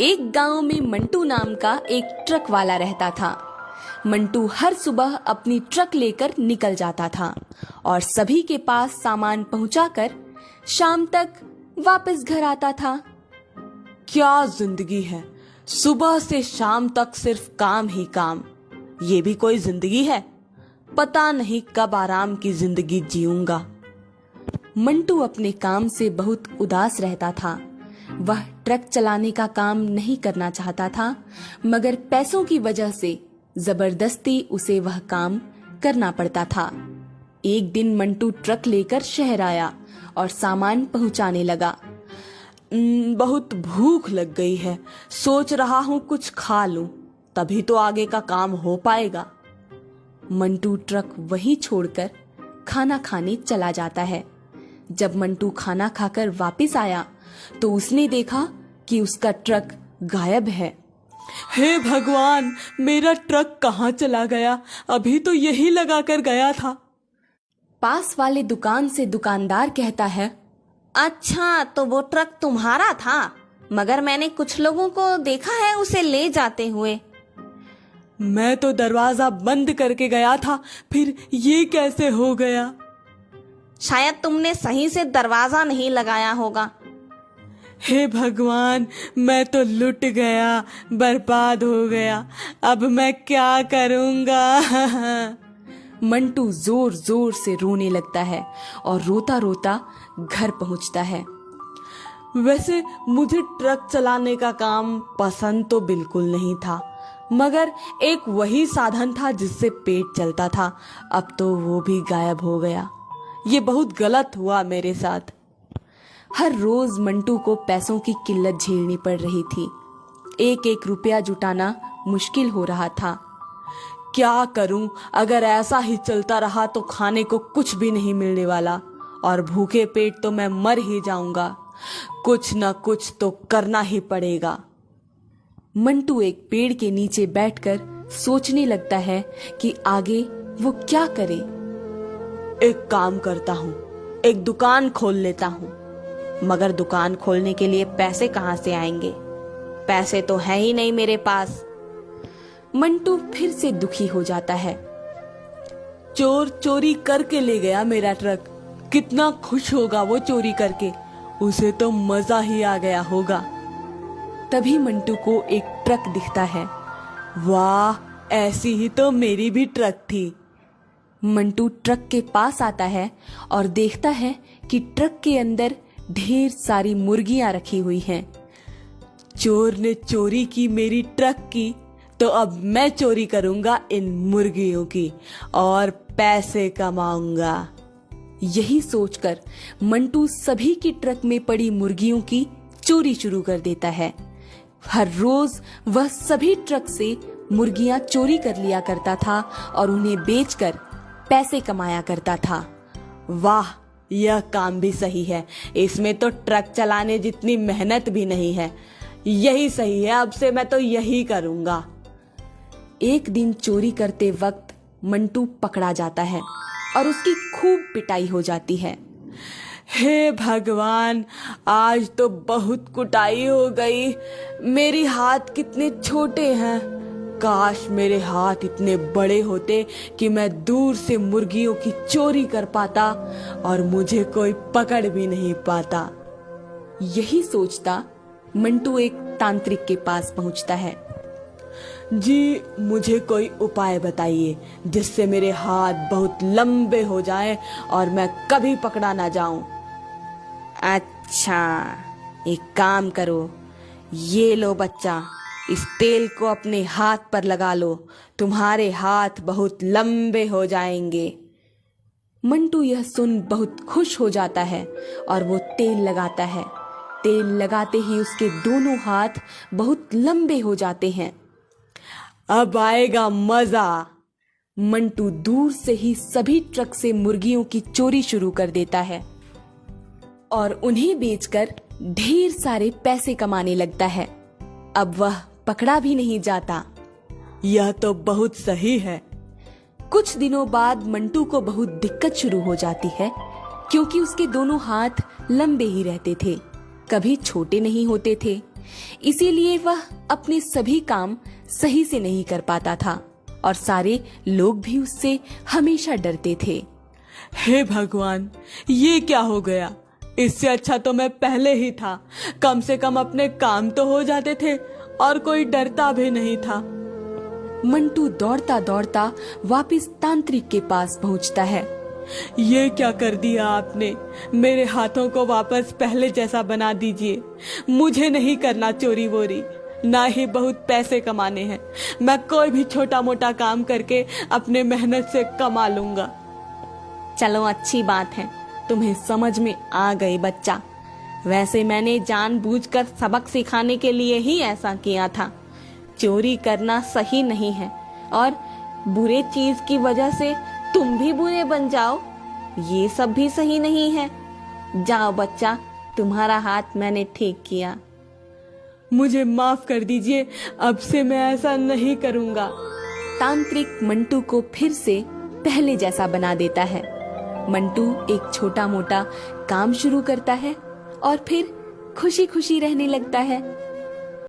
एक गांव में मंटू नाम का एक ट्रक वाला रहता था। मंटू हर सुबह अपनी ट्रक लेकर निकल जाता था और सभी के पास सामान पहुंचाकर शाम तक वापस घर आता था। क्या जिंदगी है, सुबह से शाम तक सिर्फ काम ही काम। ये भी कोई जिंदगी है? पता नहीं कब आराम की जिंदगी जीऊंगा। मंटू अपने काम से बहुत उदास रहता था। वह ट्रक चलाने का काम नहीं करना चाहता था, मगर पैसों की वजह से जबरदस्ती उसे वह काम करना पड़ता था। एक दिन मंटू ट्रक लेकर शहर आया और सामान पहुंचाने लगा। बहुत भूख लग गई है, सोच रहा हूँ कुछ खा लूं, तभी तो आगे का काम हो पाएगा। मंटू ट्रक वहीं छोड़कर खाना खाने चला जाता है। जब मंटू खाना खाकर वापस आया तो उसने देखा कि उसका ट्रक गायब है। हे भगवान, मेरा ट्रक कहाँ चला गया? अभी तो यही लगाकर गया था। पास वाले दुकान से दुकानदार कहता है, अच्छा, तो वो ट्रक तुम्हारा था, मगर मैंने कुछ लोगों को देखा है उसे ले जाते हुए। मैं तो दरवाजा बंद करके गया था, फिर ये कैसे हो गया? शायद तुमने सही से दरवाजा नहीं लगाया होगा। हे भगवान, मैं तो लुट गया, बर्बाद हो गया। अब मैं क्या करूंगा? मंटू जोर जोर से रोने लगता है और रोता रोता घर पहुंचता है। वैसे मुझे ट्रक चलाने का काम पसंद तो बिल्कुल नहीं था, मगर एक वही साधन था जिससे पेट चलता था। अब तो वो भी गायब हो गया। ये बहुत गलत हुआ मेरे साथ। हर रोज मंटू को पैसों की किल्लत झेलनी पड़ रही थी। एक एक रुपया जुटाना मुश्किल हो रहा था। क्या करूं? अगर ऐसा ही चलता रहा तो खाने को कुछ भी नहीं मिलने वाला और भूखे पेट तो मैं मर ही जाऊंगा। कुछ न कुछ तो करना ही पड़ेगा। मंटू एक पेड़ के नीचे बैठकर सोचने लगता है कि आगे वो क्या करे। एक काम करता हूँ, एक दुकान खोल लेता हूँ। मगर दुकान खोलने के लिए पैसे कहाँ से आएंगे? पैसे तो है ही नहीं मेरे पास। मंटू फिर से दुखी हो जाता है। चोर चोरी करके ले गया मेरा ट्रक। कितना खुश होगा वो चोरी करके, उसे तो मजा ही आ गया होगा। तभी मंटू को एक ट्रक दिखता है। वाह, ऐसी ही तो मेरी भी ट्रक थी। मंटू ट्रक के पास आता है और देखता है कि ट्रक के अंदर ढेर सारी मुर्गियां रखी हुई हैं। चोर ने चोरी की मेरी ट्रक की, तो अब मैं चोरी करूंगा इन मुर्गियों की और पैसे कमाऊंगा। यही सोचकर मंटू सभी की ट्रक में पड़ी मुर्गियों की चोरी शुरू कर देता है। हर रोज वह सभी ट्रक से मुर्गियां चोरी कर लिया करता था और उन्हें बेचकर पैसे कमाया करता था। वाह, यह काम भी सही है। इसमें तो ट्रक चलाने जितनी मेहनत भी नहीं है। यही सही है, अब से मैं तो यही करूंगा। एक दिन चोरी करते वक्त मंटू पकड़ा जाता है और उसकी खूब पिटाई हो जाती है। हे भगवान, आज तो बहुत कुटाई हो गई। मेरे हाथ कितने छोटे हैं। काश मेरे हाथ इतने बड़े होते कि मैं दूर से मुर्गियों की चोरी कर पाता और मुझे कोई पकड़ भी नहीं पाता। यही सोचता मंटू एक तांत्रिक के पास पहुंचता है। जी, मुझे कोई उपाय बताइए जिससे मेरे हाथ बहुत लंबे हो जाएं और मैं कभी पकड़ा ना जाऊं। अच्छा, एक काम करो, ये लो बच्चा, इस तेल को अपने हाथ पर लगा लो, तुम्हारे हाथ बहुत लंबे हो जाएंगे। मंटू यह सुन बहुत खुश हो जाता है और वो तेल लगाता है। तेल लगाते ही उसके दोनों हाथ बहुत लंबे हो जाते हैं। अब आएगा मजा। मंटू दूर से ही सभी ट्रक से मुर्गियों की चोरी शुरू कर देता है और उन्हें बेचकर ढेर सारे पैसे कमाने लगता है। अब वह पकड़ा भी नहीं जाता। यह तो बहुत सही है। कुछ दिनों बाद मंटू को बहुत दिक्कत शुरू हो जाती है, क्योंकि उसके दोनों हाथ लंबे ही रहते थे। कभी छोटे नहीं होते थे, इसीलिए वह अपने सभी काम सही से नहीं कर पाता था और सारे लोग भी उससे हमेशा डरते थे। हे भगवान, ये क्या हो गया? इससे अच्छा तो मैं पहले ही था। कम से कम अपने काम तो हो जाते थे और कोई डरता भी नहीं था। मंटू दौड़ता दौड़ता वापस तांत्रिक के पास पहुंचता है। ये क्या कर दिया आपने? मेरे हाथों को वापस पहले जैसा बना दीजिए। मुझे नहीं करना चोरी वोरी, ना ही बहुत पैसे कमाने हैं। मैं कोई भी छोटा मोटा काम करके अपने मेहनत से कमा लूंगा। चलो अच्छी बात है, तुम्हें समझ में आ गई बच्चा। वैसे मैंने जानबूझकर सबक सिखाने के लिए ही ऐसा किया था। चोरी करना सही नहीं है और बुरे चीज की वजह से तुम भी बुरे बन जाओ, ये सब भी सही नहीं है। जाओ बच्चा, तुम्हारा हाथ मैंने ठीक किया। मुझे माफ कर दीजिए, अब से मैं ऐसा नहीं करूंगा। तांत्रिक मंटू को फिर से पहले जैसा बना देता है। मंटू एक छोटा मोटा काम शुरू करता है और फिर खुशी खुशी रहने लगता है।